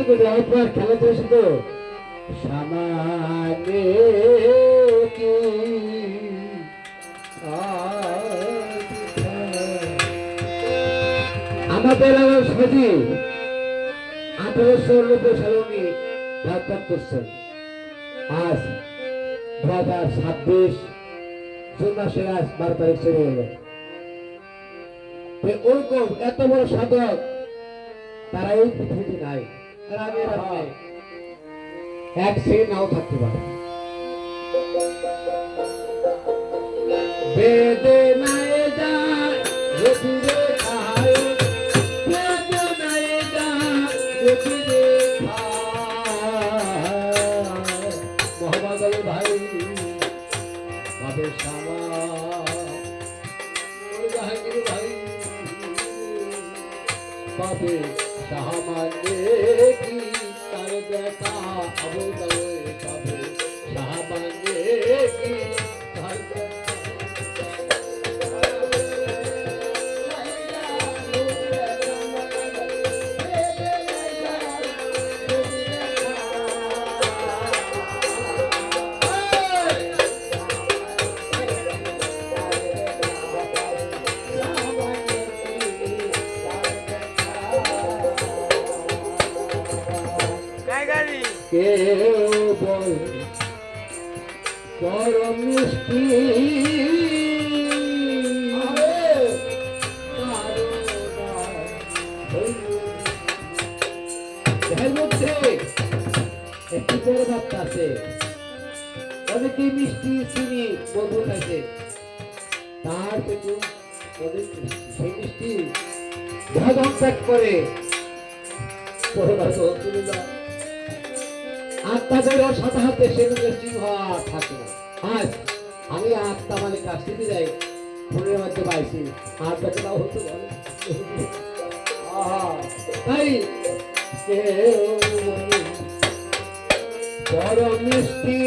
করে অল্প আর খেলা তো শুধু সামানে কি আমাদের সজি 1890 সালে উনি ডাক্তার করছেন। আজ 2026 জুন মাসের আজ 12 তারিখ চলে গেল। ওরকম এত বড় সাধক তারা এই পৃথিবীতে নাই। আর আমি এক সেকেন্ড নাও থাকতে পারে বেদনায় যায় রবিরে খায় বেদনায় যায় রবিরে খায় মোহাম্মদ আলী ভাই বাবে শামা ভাই বাবে শাহমানে কি তার দেখা আবু দাওয়ে বাবে শাহমানে কি তার কেউ বল পরম মিষ্টি এর মধ্যে একটি বড় বার্তা আছে। অনেকেই মিষ্টি চিনি মধু খাইছে, তার থেকে সেই মিষ্টি ভগবান ত্যাগ করে আত্মাদের সাথে হাতে সেগুলো চিহ্ন থাকে না। আজ আমি আত্মা মানে কাছ থেকে যাই ফোনের মধ্যে পাইছি আত্মাকে তাও হতে বলে তাই বড় মিষ্টি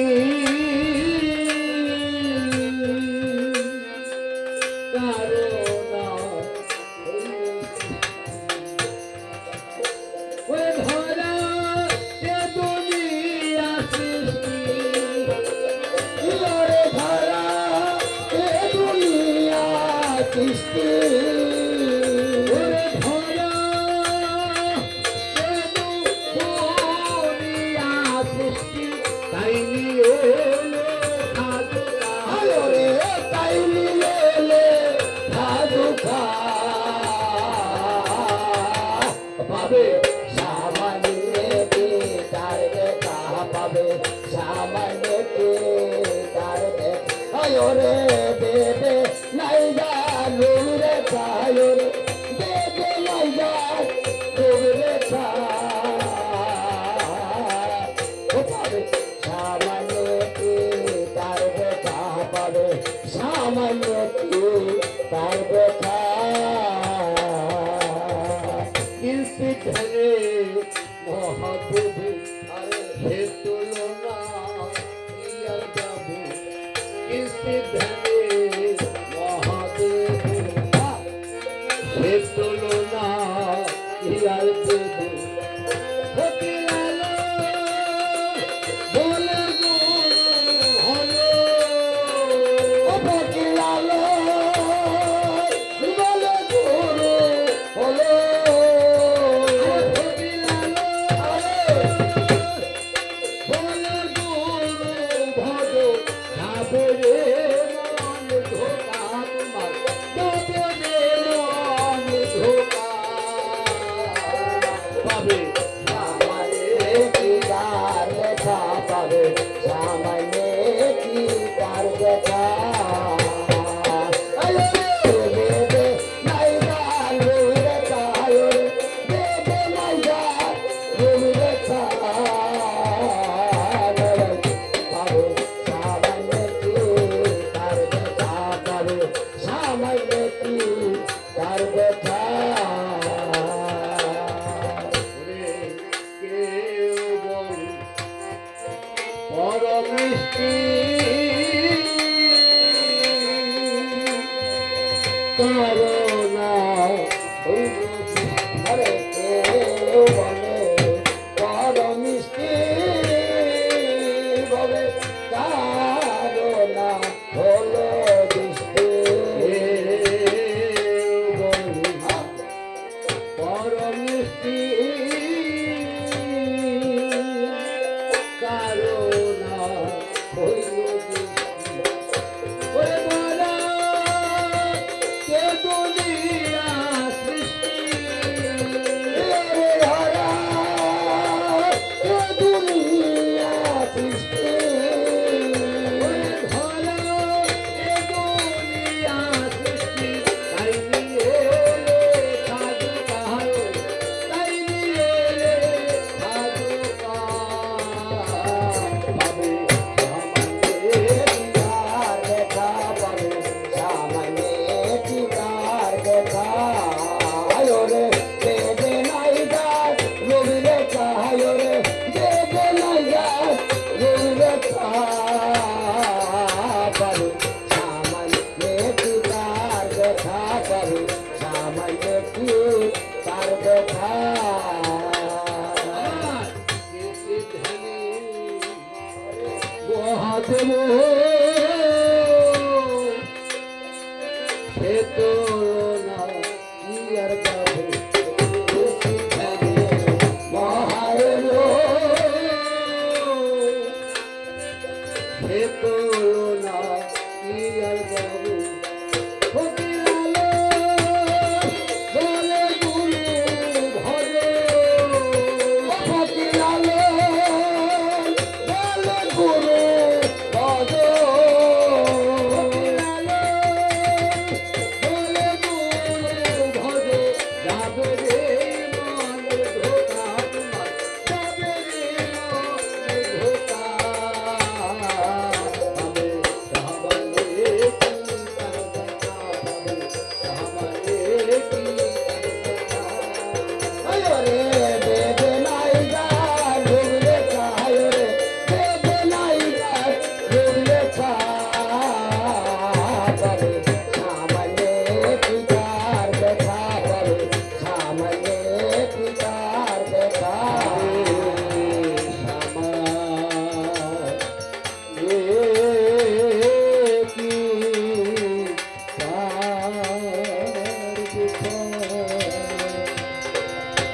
তো